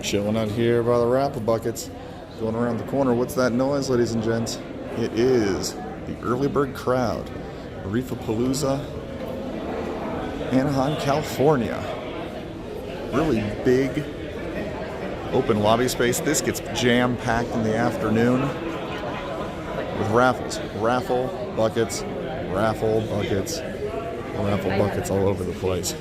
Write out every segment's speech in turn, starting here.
Chilling out here by the raffle buckets. Going around the corner. What's that noise, ladies and gents? It is the early bird crowd. Reefapalooza, Anaheim, California. Really big open lobby space. This gets jam-packed in the afternoon with raffles. Raffle buckets all over the place.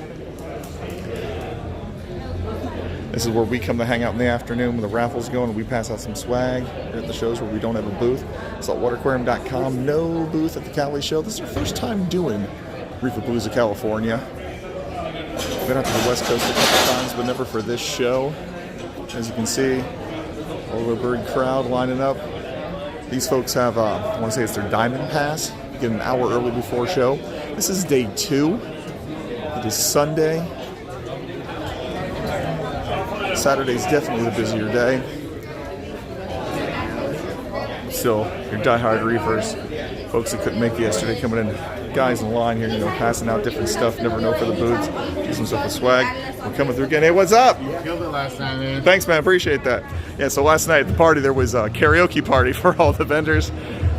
This is where we come to hang out in the afternoon when the raffles go and we pass out some swag here at the shows where we don't have a booth. SaltwaterAquarium.com, no booth at the Cali show. This is our first time doing Reefapalooza, California. Been out to the West Coast a couple times, but never for this show. As you can see, all the bird crowd lining up. These folks have, I want to say it's their Diamond Pass. You get an hour early before show. This is day 2. It is Sunday. Saturday's definitely the busier day. Still, your diehard reefers, folks that couldn't make it yesterday, coming in, guys in line here, passing out different stuff, never know for the booths, do some stuff with swag. We're coming through again. Hey, what's up? You killed it last night, man. Thanks, man. Appreciate that. Yeah, so last night at the party, there was a karaoke party for all the vendors.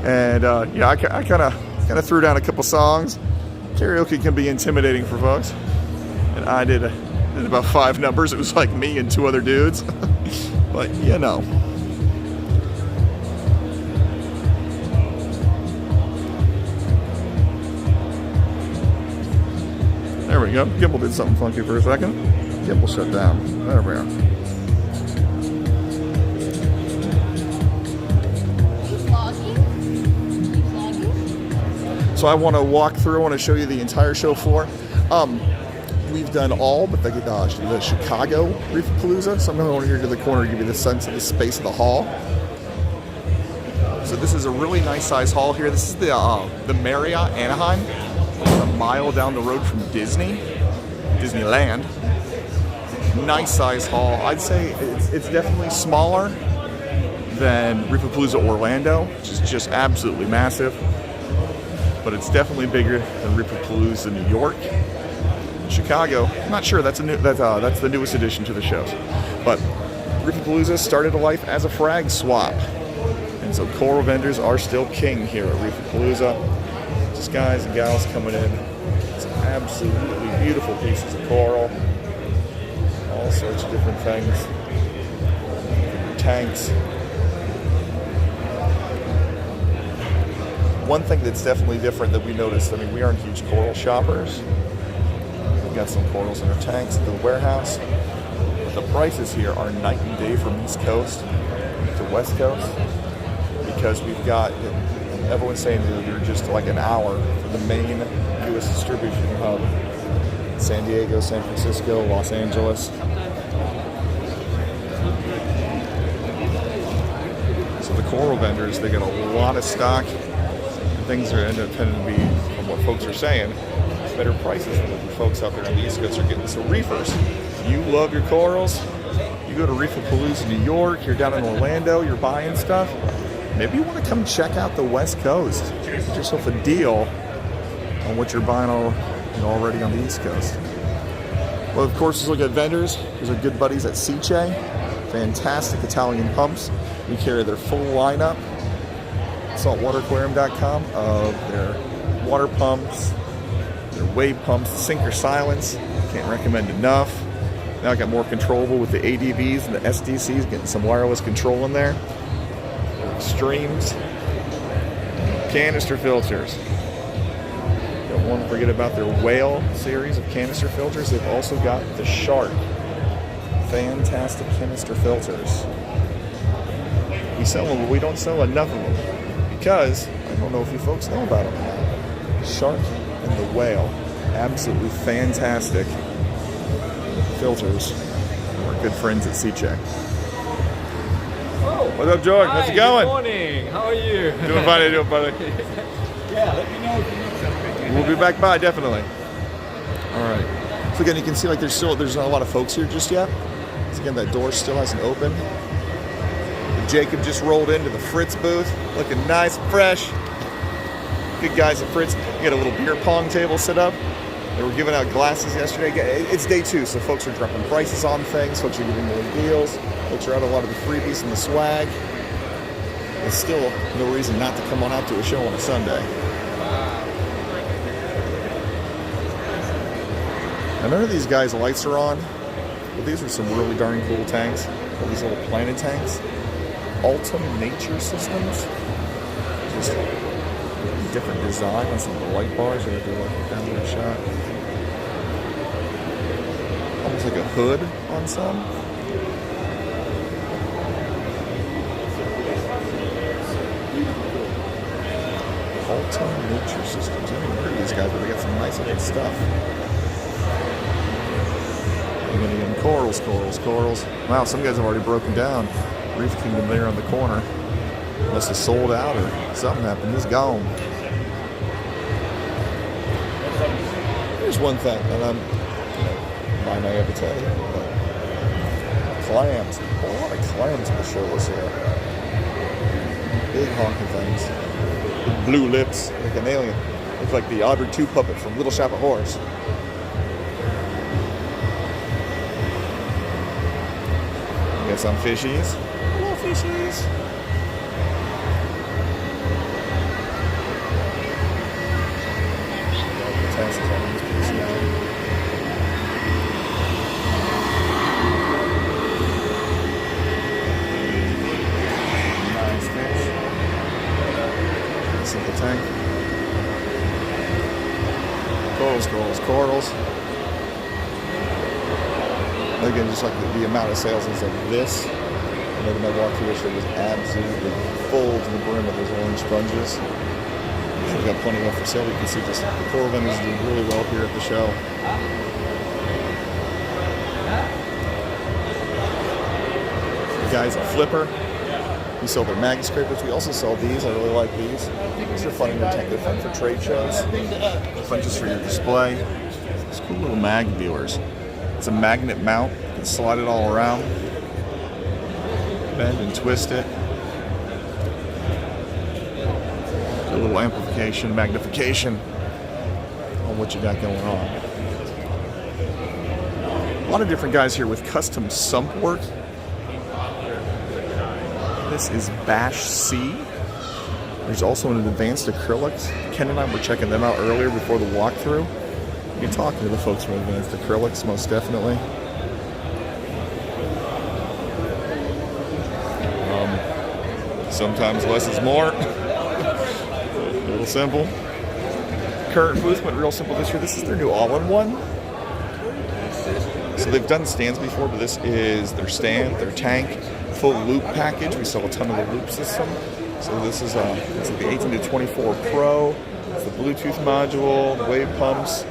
And, I kind of threw down a couple songs. Karaoke can be intimidating for folks. And I did about 5 numbers. It was like me and 2 other dudes. But, There we go. Gimbal did something funky for a second. Gimbal shut down. There we are. So I want to walk through. I want to show you the entire show floor. We've done all but the Chicago Reefapalooza. So I'm going over here to the corner to give you the sense of the space of the hall. So this is a really nice size hall here. This is the Marriott Anaheim. A mile down the road from Disneyland. Nice size hall. I'd say it's definitely smaller than Reefapalooza Orlando, which is just absolutely massive. But it's definitely bigger than Reefapalooza New York. Chicago, I'm not sure. That's the newest addition to the shows. But Reefapalooza started a life as a frag swap, and so coral vendors are still king here at Reefapalooza. Just guys and gals coming in. It's absolutely beautiful pieces of coral, all sorts of different things. Tanks. One thing that's definitely different that we noticed, we aren't huge coral shoppers. We've got some corals in our tanks at the warehouse. But the prices here are night and day from East Coast to West Coast, because we've got, everyone's saying that you're just like an hour from the main U.S. distribution hub. San Diego, San Francisco, Los Angeles. So the coral vendors, they get a lot of stock. Things are tending to be, from what folks are saying, better prices than what the folks out there on the East Coast are getting. So reefers, you love your corals. You go to Reefapalooza, New York. You're down in Orlando. You're buying stuff. Maybe you want to come check out the West Coast. Get yourself a deal on what you're buying already on the East Coast. Well, of course, let's look at vendors. These are good buddies at Siche. Fantastic Italian pumps. We carry their full lineup. SaltwaterAquarium.com of their water pumps, their wave pumps, sinker silence. Can't recommend enough. Now I got more controllable with the ADVs and the SDCs, getting some wireless control in there. Their extremes, canister filters. Don't want to forget about their whale series of canister filters. They've also got the shark. Fantastic canister filters. We sell them, but we don't sell enough of them. Because, I don't know if you folks know about them. Shark and the whale. Absolutely fantastic filters. We're good friends at Siche. Oh, what's up, George? How's it going? Good morning. How are you? Doing fine, doing fine. Yeah, let me know if you need something. We'll be back by, definitely. All right. So again, you can see there's not a lot of folks here just yet. So again, that door still hasn't opened. Jacob just rolled into the Fritz booth, looking nice and fresh. Good guys at Fritz. You got a little beer pong table set up. They were giving out glasses yesterday. It's day 2, so folks are dropping prices on things. Folks are giving more deals. Folks are out a lot of the freebies and the swag. There's still no reason not to come on out to a show on a Sunday. Now, none of these guys' lights are on, but these are some really darn cool tanks. All these little planet tanks. Ultim Nature Systems. Just different design on some of the light bars. Right there, like a downward shot. Almost like a hood on some. Ultim Nature Systems. I haven't heard of these guys, but they got some nice looking stuff. And then again, corals. Wow, some guys have already broken down. Reef Kingdom there on the corner. Must have sold out or something happened. It's gone. Here's one thing, and I'm my naivete, but clams. A lot of clams in the show this year. Big honking things. Big blue lips, like an alien. Looks like the Audrey 2 puppet from Little Shop of Horrors. Got some fishies. Little fishies. Nice fish. Simple tank. Corals. Again, just like the amount of sales is of this. Whenever my walkthrough issue was absolutely full to the brim of those orange sponges. We've got plenty left for sale. You can see just the coral vendors do really well here at the show. The guy's a flipper. We sell their mag scrapers. We also sell these. I really like these. These are fun in your tank. They're fun for trade shows. They're fun just for your display. These cool little mag viewers. It's a magnet mount. You can slide it all around. Bend and twist it. A little amplification, magnification on what you got going on. A lot of different guys here with custom sump work. This is Bash C. There's also an advanced acrylics. Ken and I were checking them out earlier before the walkthrough. You're talking to the folks from Advanced Acrylics, most definitely. Sometimes less is more. A little simple. Current booth went real simple this year. This is their new all-in-one. So they've done stands before, but this is their stand, their tank, full loop package. We sell a ton of the loop system. So this is it's like the 18 to 24 Pro. It's the Bluetooth module, the wave pumps.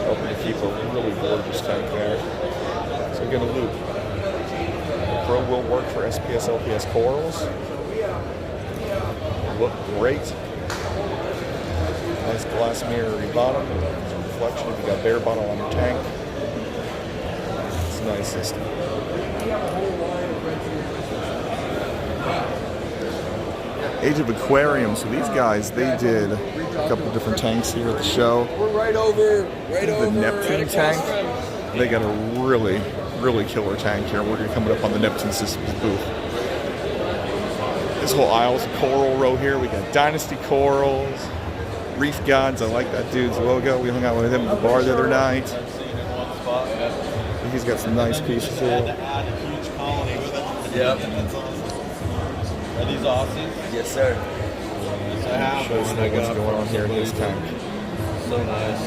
Helping to keep a really gorgeous tank there. So again, a loop. The Pro will work for SPS, LPS corals. Look great. Nice glass mirrory bottom. Some reflection if you got bare bottom on your tank. It's a nice system. Age of Aquarium. So these guys, they did a couple of different tanks here at the show. We're right over the Neptune tank. They got a really killer tank here. We're coming up on the Neptune Systems booth. This whole aisle is a coral row here. We got Dynasty Corals, Reef Gods. I like that dude's logo. We hung out with him at the bar the other night. He's got some nice pieces here. Yep. Are these Aussies? Yes, sir. Yes, I have Show us what's going on here in this tank. So nice.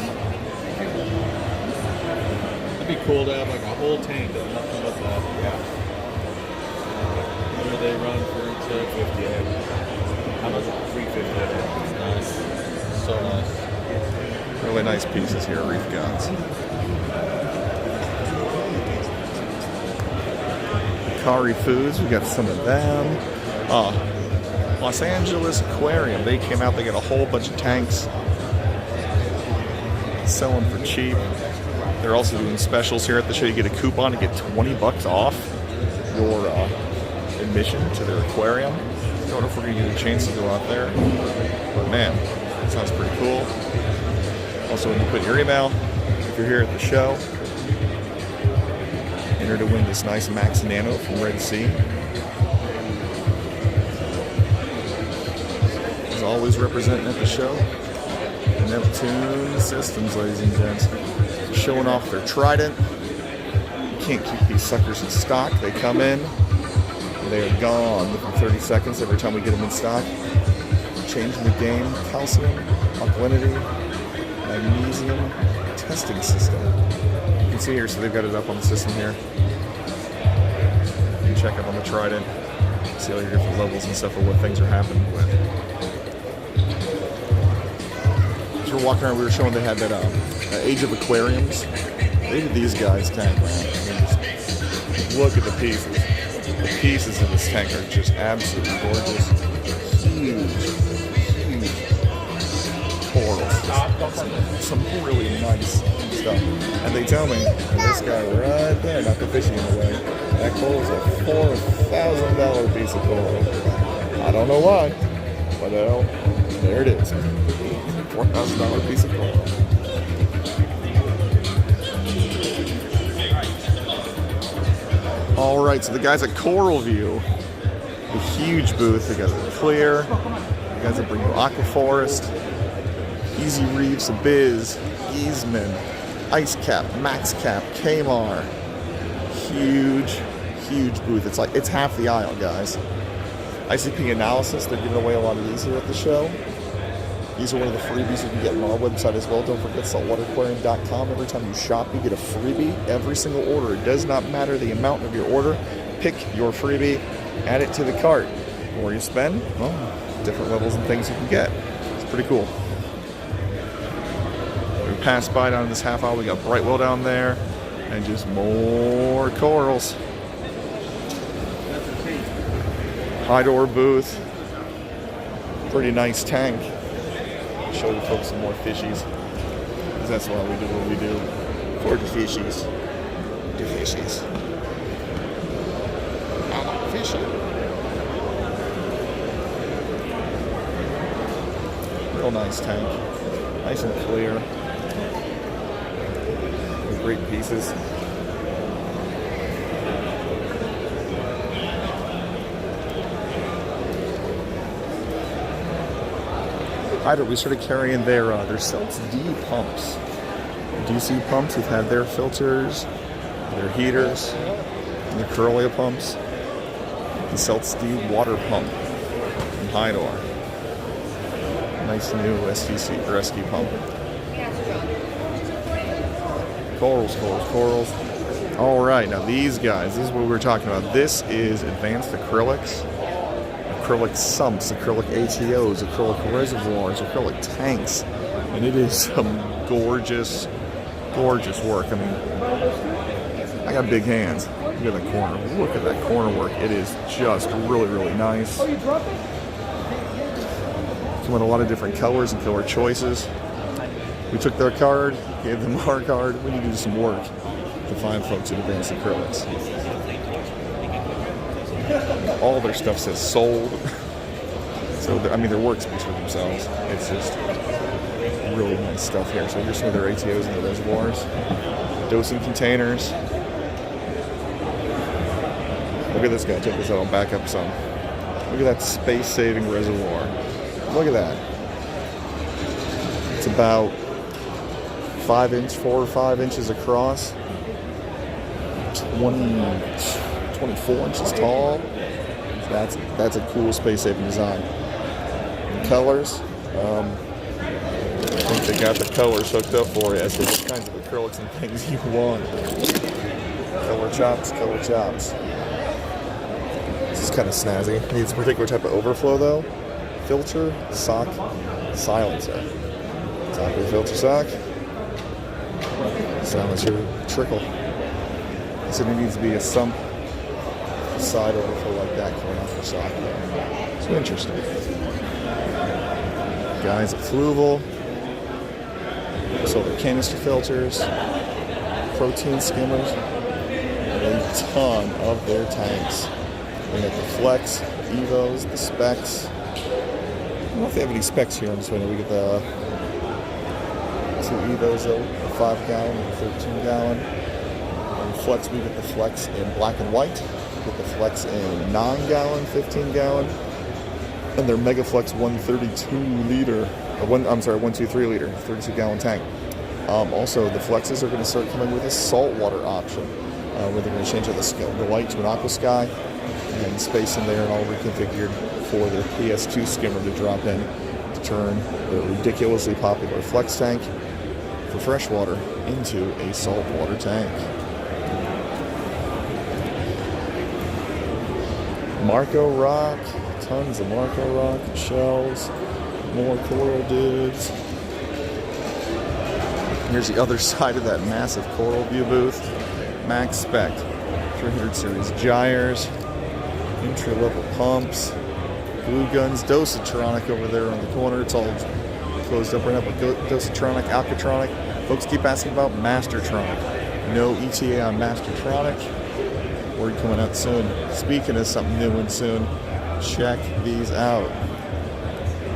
It'd be cool to have like a whole tank of nothing but that. Yeah. What do they run for $250? How much? $350. It's nice. So nice. Really nice pieces here, Reef Gods. Kari Foods, we got some of them. Los Angeles Aquarium, they came out, they got a whole bunch of tanks. Selling for cheap. They're also doing specials here at the show. You get a coupon to get $20 off your admission to their aquarium. I don't know if we're going to get a chance to go out there. But man, sounds pretty cool. Also, when you put your email, if you're here at the show, enter to win this nice Max Nano from Red Sea. As always, representing at the show, Neptune Systems, ladies and gents. Showing off their Trident. You can't keep these suckers in stock. They come in, they are gone within 30 seconds every time we get them in stock. Changing the game. Calcium, alkalinity, magnesium testing system. You can see here, so they've got it up on the system here. You can check it on the Trident, see all your different levels and stuff of what things are happening with. As we're walking around, we were showing they had that Age of Aquariums. Look at these guys tank, man. I mean, just look at the pieces. The pieces in this tank are just absolutely gorgeous. Huge corals. Some really nice stuff. And they tell me, and this guy right there, not the fishy in the way, that coral is a $4,000 piece of coral. I don't know why, but there it is. $4,000 piece of coral. All right, so the guys at Coral View, the huge booth. They got Clear, the guys that bring you Aquaforest, Easy Reefs, Biz, Easman, Ice Cap, Max Cap, Kmar. Huge booth. It's half the aisle, guys. ICP Analysis, they're giving away a lot of these here at the show. These are one of the freebies you can get on our website as well. Don't forget saltwateraquarium.com. Every time you shop, you get a freebie. Every single order. It does not matter the amount of your order. Pick your freebie, add it to the cart. The more you spend, well, different levels and things you can get. It's pretty cool. We passed by down this half aisle. We got Brightwell down there, and just more corals. High door booth. Pretty nice tank. Show you folks some more fishies, because that's why we do what we do. For the fishies. The fishies. I like fishing. Real nice tank. Nice and clear. With great pieces. Hydro, we started carrying their Salts D pumps. DC pumps, we've had their filters, their heaters, and their Corollia pumps. The Salts D water pump from Hydor. Nice new STC or SK pump. Corals. All right, now these guys, this is what we were talking about. This is advanced acrylics. Acrylic sumps, acrylic ATOs, acrylic reservoirs, acrylic tanks, and it is some gorgeous work. I mean, I got big hands. Look at that corner. Look at that corner work. It is just really nice. Come in a lot of different colors and color choices. We took their card, gave them our card. We need to do some work to find folks at Advanced Acrylics. All their stuff says sold. So, I mean, their work speaks for themselves. It's just really nice stuff here. So here's some of their ATOs and their reservoirs. Dosing containers. Look at this guy. Check this out. I'll back up some. Look at that space-saving reservoir. Look at that. It's about 4 or 5 inches across. 24 inches tall. That's a cool space-saving design. The colors, I think they got the colors hooked up for you as to what kinds of acrylics and things you want. Color chops. This is kind of snazzy. It needs a particular type of overflow though. Filter, sock, silencer. Top your filter sock. Silencer trickle. So there needs to be a sump side overflow like that coming off the sock there. So interesting. Guys at Fluval. Solar canister filters. Protein skimmers. And a ton of their tanks. We got the Flex, Evos, the Specs. don't know if they have any specs here on this one. We get the 2 Evos, a 5 gallon and a 13 gallon. And Flex, we get the Flex in black and white. We get the Flex in 9 gallon, 15 gallon. And their Mega Flex 132 liter, 123 liter, 32 gallon tank. Also, the Flexes are going to start coming with a saltwater option, where they're going to change out the light to an aqua sky, and space in there and all reconfigured for their PS2 skimmer to drop in to turn the ridiculously popular Flex tank for freshwater into a saltwater tank. Marco Rock, tons of Marco Rock shells, more coral dudes. Here's the other side of that massive Coral View booth. Max Spec, 300 series gyres, entry-level pumps, glue guns, Dosatronic over there on the corner. It's all closed up right now, but Dosatronic, Alcatronic. Folks keep asking about Mastertronic. No ETA on Mastertronic. Word coming out soon. Speaking of something new and soon, check these out.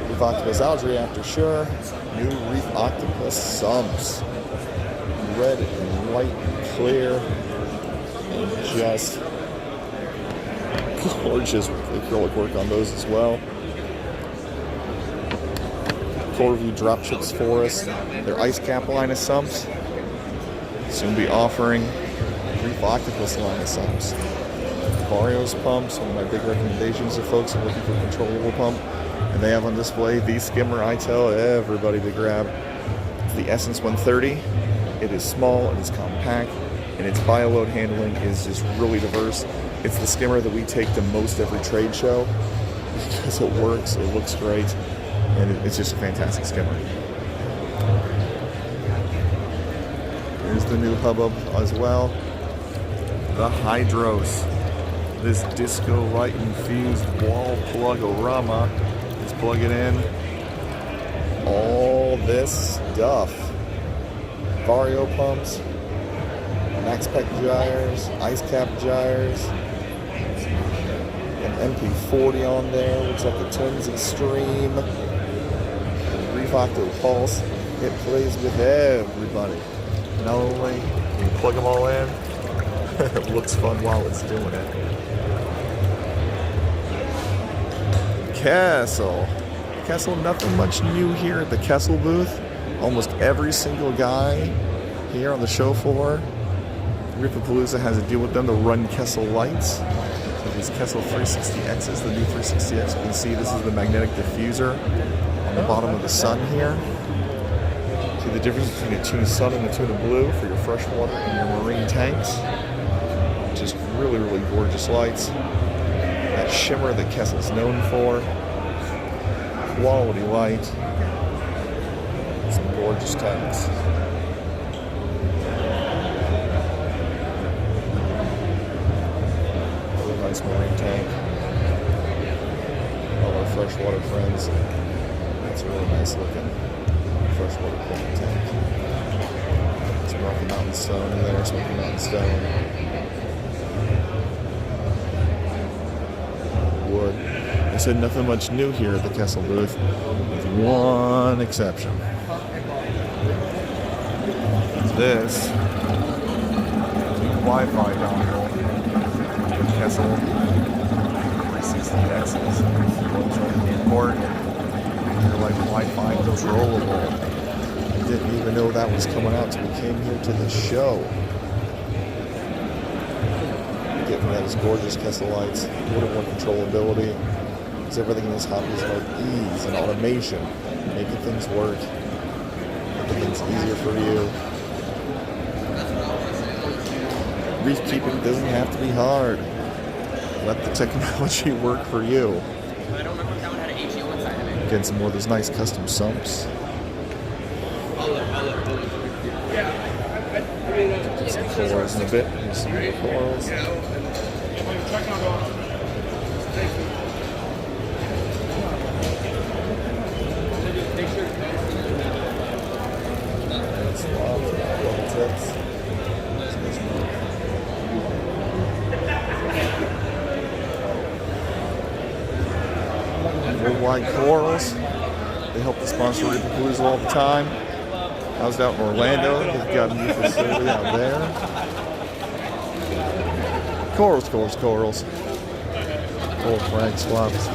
Reef Octopus Algae Reactor, sure. New Reef Octopus sumps. Red and white and clear. And just gorgeous acrylic work on those as well. Coral View Dropships for us. Their ice cap line of sumps. Soon be offering Reef Octopus line of sumps. Vario's pumps, one of my big recommendations to folks who are looking for a controllable pump. And they have on display the skimmer I tell everybody to grab. It's the Essence 130. It is small, it is compact, and its bioload handling is just really diverse. It's the skimmer that we take to most every trade show because it works, it looks great, and it's just a fantastic skimmer. Here's the new hubbub as well. The Hydros. This disco light infused wall plug-o-rama. Let's plug it in. All this stuff. Vario pumps, Max Spec gyres, ice cap gyres, an MP40 on there, looks like the Twins Extreme, Reef Octo Pulse. It plays with everybody. Not only can you plug them all in, it looks fun while it's doing it. Kessel, nothing much new here at the Kessel booth. Almost every single guy here on the show floor, Reefapalooza has a deal with them to run Kessel lights. So these Kessel 360Xs, the new 360X, you can see this is the magnetic diffuser on the bottom of the sun here. See the difference between a tuna sun and a tuna blue for your freshwater and your marine tanks. Just really, really gorgeous lights. That shimmer that Kessel's known for. Quality light. Some gorgeous tanks. Really nice marine tank. All our freshwater friends. That's a really nice looking freshwater tank. Some Rocky Mountain stone in there, Smoky Mountain stone. Wood. I said nothing much new here at the Kessel booth, with one exception. This Wi-Fi dongle with Kessel 360Xs. Plugs right in the port. They're like Wi-Fi controllable. Didn't even know that was coming out until we came here to the show. Getting that is gorgeous Kessel lights, a little more controllability. Because everything in this hobby is about ease and automation, making things work, making things easier for you. Reef keeping doesn't have to be hard. Let the technology work for you. Getting some more of those nice custom sumps. Some corals in a bit. Here's some more corals. Worldwide corals. They help to sponsor Reefapalooza all the time. I was out in Orlando. They've got a new facility out there. Corals. Coral flag swaps.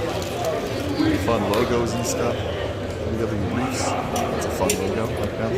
Fun logos and stuff. W Reefs. That's a fun logo. Like that.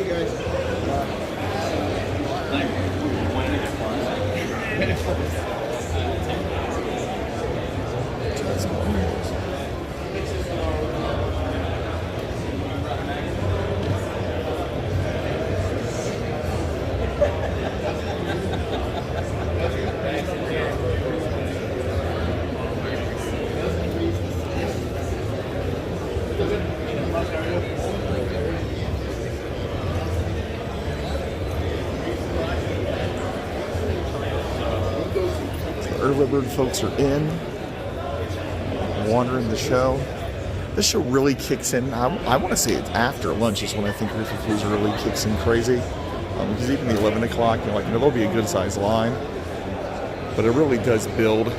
Early bird folks are in, wandering the show. This show really kicks in. I want to say it's after lunch is when I think Reefapalooza really kicks in crazy. Because even the 11 o'clock, there'll be a good sized line. But it really does build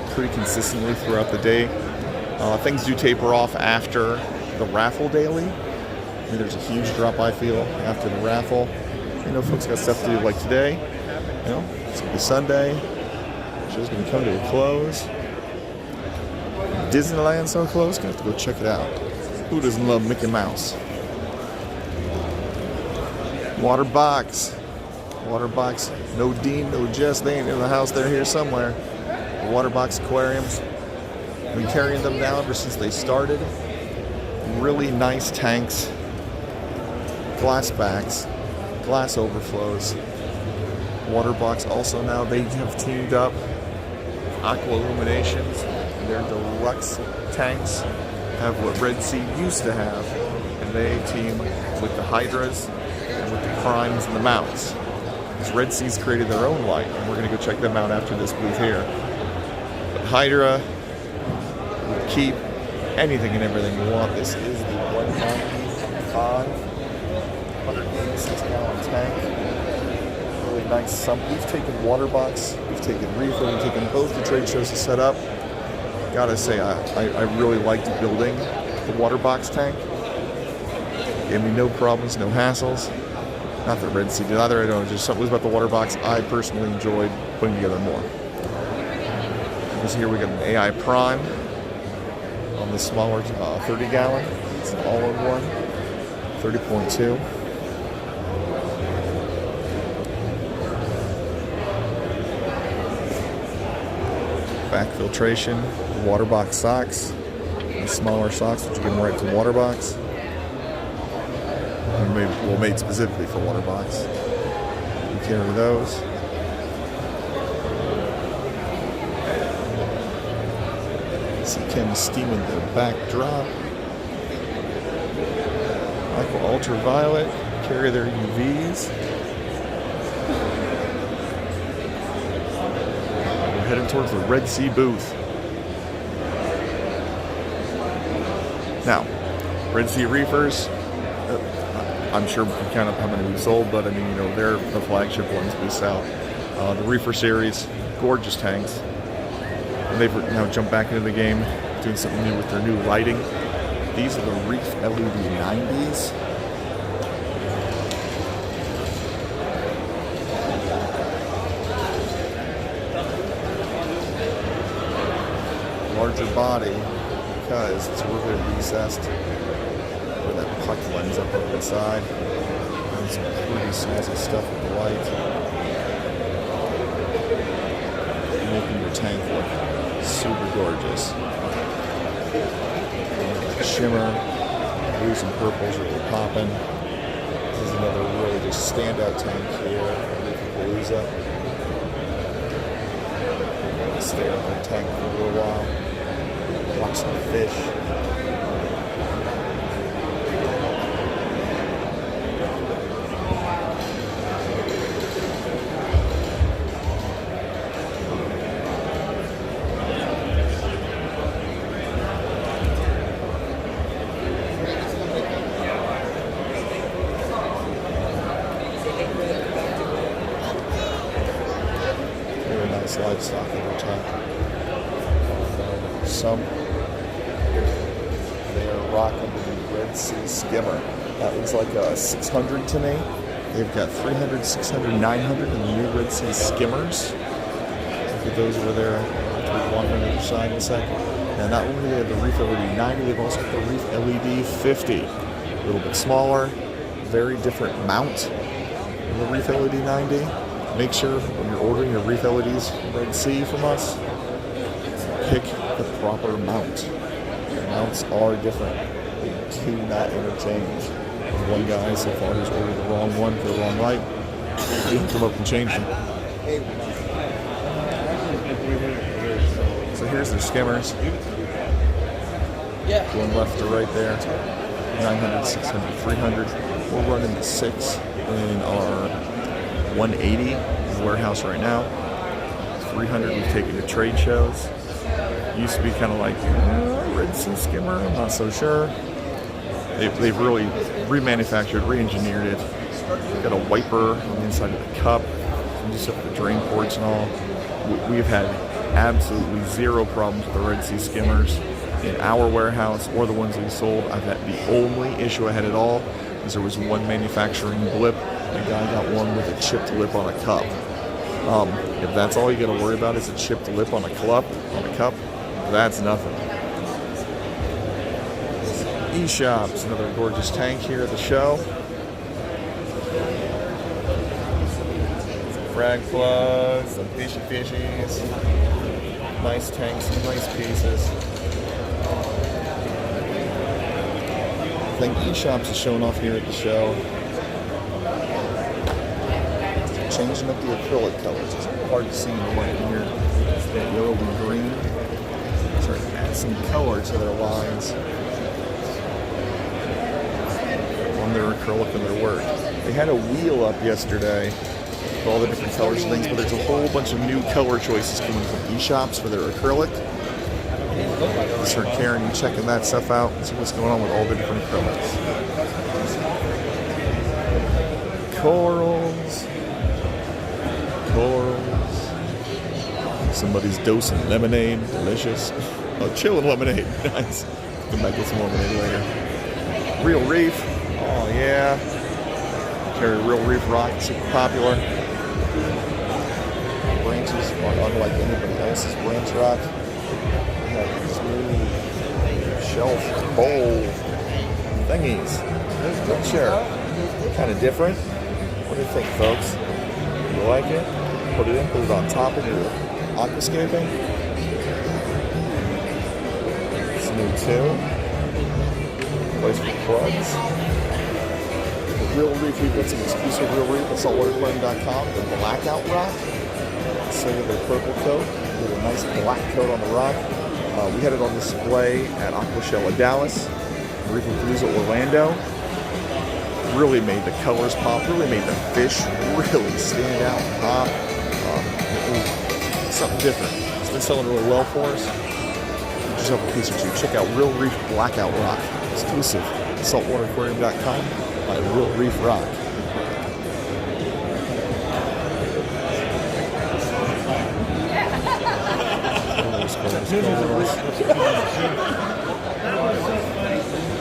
pretty consistently throughout the day. Things do taper off after the raffle daily. There's a huge drop, I feel, after the raffle. Folks got stuff to do like today. It's going to be Sunday. Show's going to come to a close. Disneyland's so close, going to have to go check it out. Who doesn't love Mickey Mouse? Waterbox. No Dean, no Jess. They ain't in the house. They're here somewhere. The Waterbox aquariums. I've been carrying them now ever since they started. Really nice tanks. Glass backs. Glass overflows. Waterbox also now, they have teamed up Aqua Illuminations. Their deluxe tanks have what Red Sea used to have, and they team with the Hydras and with the Primes and the Mounts. Because Red Sea's created their own light, and we're going to go check them out after this booth here. But Hydra will keep anything and everything you want. This is the 186-gallon tank. Really nice sump. We've taken Waterbox, we've taken Reefa, we've taken both the trade shows to set up. Gotta say, I really liked building the Waterbox tank. Gave me no problems, no hassles. Not that Red Sea did either, I don't know, just something about the Waterbox I personally enjoyed putting together more. Because here we got an AI Prime on the smaller 30-gallon. It's an all-in-one, 30.2. Back filtration, Waterbox socks, the smaller socks, which you get right from Waterbox. Well, made specifically for Waterbox. You carry those. See Ken steaming the backdrop. Aqua Ultraviolet, carry their UVs. Heading towards the Red Sea booth. Now, Red Sea Reefers, I'm sure we can count up how many we've sold, but they're the flagship ones we sell. The Reefer series, gorgeous tanks. And they've now jumped back into the game, doing something new with their new lighting. These are the Reef LED 90s. Larger body because it's a little bit recessed where that puck lens up on the side. And some pretty snazzy stuff with the light. Making your tank look super gorgeous. Shimmer, blues and purples really popping. This is another really just standout tank here at Reefapalooza. Stay on the tank for a little while. Watch some fish. Very nice livestock over top. Some they are rocking Red Sea skimmer. That was like a 600 to me. They've got 300, 600, 900 in the new Red Sea skimmers. Look at those over there. I'll walk on the other side in a second. Now, not only do they have the Reef LED 90, they've also got the Reef LED 50. A little bit smaller, very different mount than the Reef LED 90. Make sure when you're ordering your Reef LEDs Red Sea from us, pick the proper mount. The mounts are different. They do not interchange. One guy so far who's ordered the wrong one for the wrong light. We hooked him up and changed them. So here's their skimmers. Going left to right there. 900, 600, 300. We're running the 6 in our 180 in the warehouse right now. 300 we've taken to trade shows. Used to be kind of like Red Sea skimmer, I'm not so sure. They've really remanufactured, re-engineered it. Got a wiper on the inside of the cup. You just have the drain ports and all. We've had absolutely zero problems with the Red Sea skimmers in our warehouse or the ones we sold. I've had the only issue I had at all is there was one manufacturing blip. The guy got one with a chipped lip on a cup. If that's all you got to worry about is a chipped lip on a cup, that's nothing. E-Shops, another gorgeous tank here at the show. Some frag plugs, some fishies. Nice tanks, some nice pieces. I think E-Shops is showing off here at the show. Changing up the acrylic colors. It's hard to see in the light here. It's that yellow and green. Starting to add some color to their lines on their acrylic and their work. They had a wheel up yesterday with all the different colors and things, but there's a whole bunch of new color choices coming from E-Shops for their acrylic. Start carrying and checking that stuff out and see what's going on with all the different acrylics. Corals. Somebody's dosing lemonade, delicious. Oh, chilling lemonade, nice. Come back with some lemonade later. Real Reef, oh yeah. Carry Real Reef rock, super popular. Branches are unlike anybody else's branch rock. We have these new shelf bowl thingies. There's good share. Kind of different. What do you think, folks? You like it? Put it in, put it on top of your aquascaping. It's new too. Place for plugs. The Real Reef, we've got some exclusive Real Reef at SaltwaterAquarium.com. The blackout rock. Instead of the purple coat, with a nice black coat on the rock. We had it on display at Aquashell Dallas, Reefapalooza Orlando. Really made the colors pop, really made the fish really stand out and pop. It was something different. It's been selling really well for us. We just have a piece or two. Check out Real Reef Blackout Rock, exclusive at SaltwaterAquarium.com by Real Reef Rock.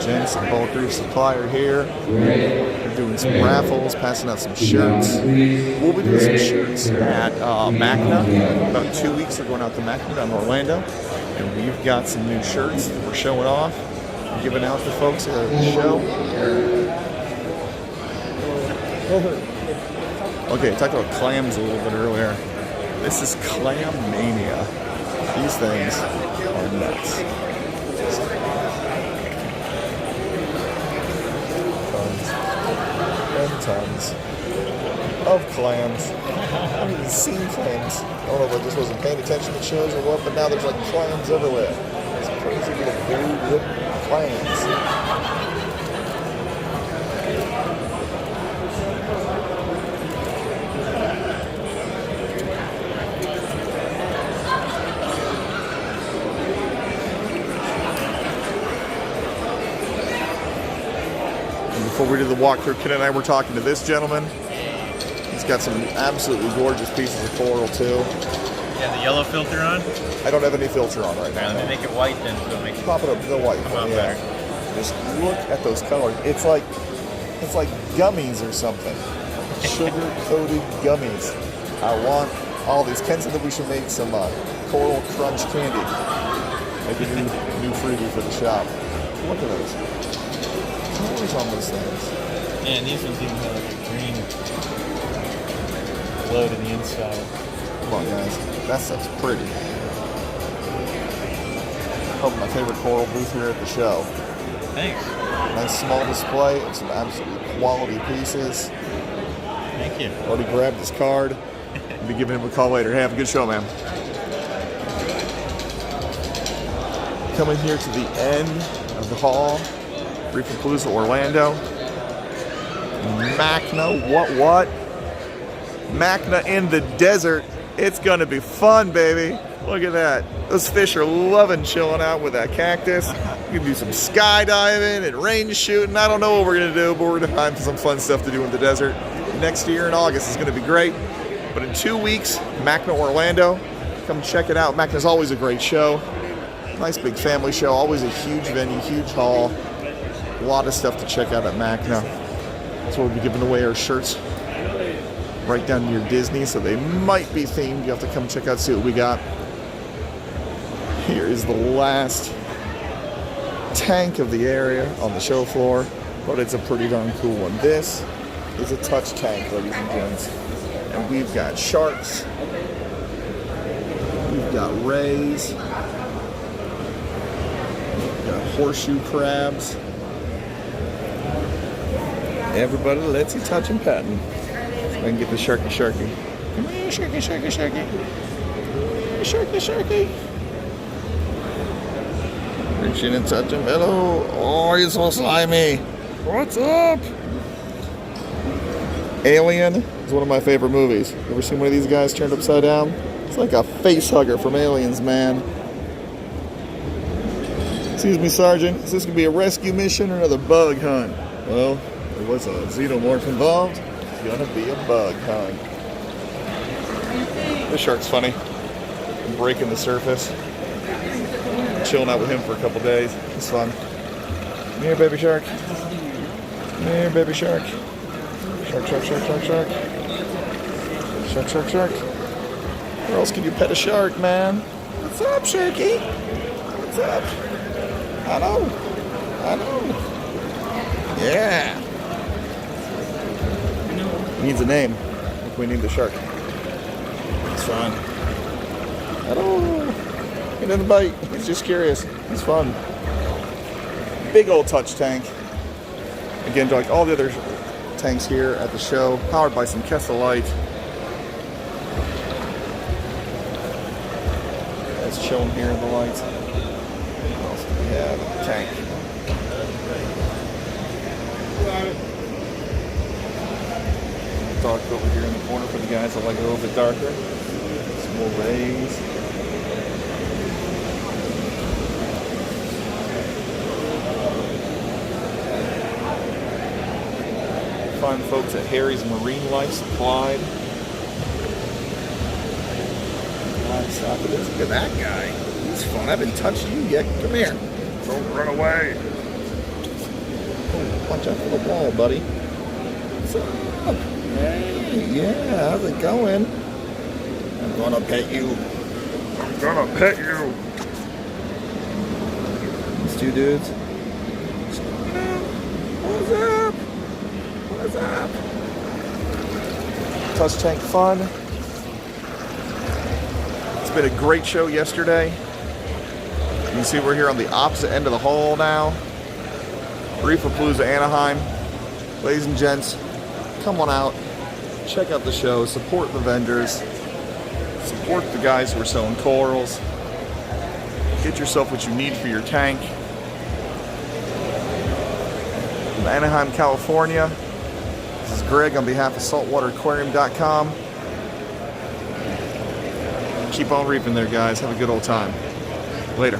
Jen's and Bulk Reef supplier here. They're doing some raffles, passing out some shirts. We'll be doing some shirts at Macna. About 2 weeks we're going out to Macna down in Orlando. And we've got some new shirts that we're showing off and giving out to folks at the show. Okay, I talked about clams a little bit earlier. This is Clam Mania. These things are nuts. Tons of clams. I haven't even seen clams. I don't know if I just wasn't paying attention to shows or what, but now there's like clams everywhere. These crazy little blue whip clams. Before we did the walkthrough, Ken and I were talking to this gentleman. He's got some absolutely gorgeous pieces of coral too. Yeah, the yellow filter on? I don't have any filter on right now. Let me make it white then, so it makes Pop it up, the white. come out Yeah. better. Just look at those colors. It's like gummies or something. Sugar-coated gummies. I want all these. Ken said that we should make some Coral Crunch candy. Make a new freebie for the shop. Look at those colors on those things. Yeah, and these ones even have like a green glow to the inside. Come on, guys. That stuff's pretty. Probably my favorite coral booth here at the show. Thanks. Nice small display of some absolutely quality pieces. Thank you. Already grabbed his card. I'll be giving him a call later. Hey, have a good show, man. Coming here to the end of the hall. Reefapalooza, Orlando. Macna, what? Macna in the desert. It's gonna be fun, baby. Look at that. Those fish are loving chilling out with that cactus. You can do some skydiving and range shooting. I don't know what we're gonna do, but we're gonna find some fun stuff to do in the desert. Next year in August is gonna be great. But in 2 weeks, Macna, Orlando. Come check it out. Macna's always a great show. Nice big family show. Always a huge venue, huge hall. A lot of stuff to check out at Macna. So we'll be giving away our shirts right down near Disney, so they might be themed. You have to come check out, see what we got. Here is the last tank of the area on the show floor, but it's a pretty darn cool one. This is a touch tank, ladies and gents. And we've got sharks, we've got rays, we've got horseshoe crabs. Everybody lets you touch and pat him. So I can get the sharky. Come here, sharky. Come here, sharky. Reach in and touch him. Hello. Oh, he's so slimy. What's up? Alien is one of my favorite movies. Ever seen one of these guys turned upside down? It's like a face hugger from Aliens, man. Excuse me, Sergeant. Is this going to be a rescue mission or another bug hunt? Well, there was a xenomorph involved. It's going to be a bug hunt. This shark's funny. I'm breaking the surface. Chilling out with him for a couple days. It's fun. Come here, baby shark. Come here, baby shark. Shark. Shark. Where else can you pet a shark, man? What's up, Sharky? What's up? I know. Yeah. He needs a name. I think we need the shark. It's fine. Hello. He doesn't bite. He's just curious. He's fun. Big old touch tank. Again, like all the other tanks here at the show, powered by some Kessel light. Guys chilling here in the lights. What else do we have? Tank. Dark over here in the corner for the guys that like it a little bit darker. Some more rays. Find folks at Harry's Marine Life Supplied. Look at that guy. He's fun. I haven't touched you yet. Come here. Don't run away. Oh, watch out for the wall, buddy. What's up? Hey, yeah, how's it going? I'm gonna pet you. These two dudes. What's up? Touch tank fun. It's been a great show yesterday. You can see we're here on the opposite end of the hall now. Reefapalooza, Anaheim. Ladies and gents, come on out. Check out the show. Support the vendors. Support the guys who are selling corals. Get yourself what you need for your tank. From Anaheim, California. This is Greg on behalf of SaltwaterAquarium.com. Keep on reefing there, guys. Have a good old time. Later.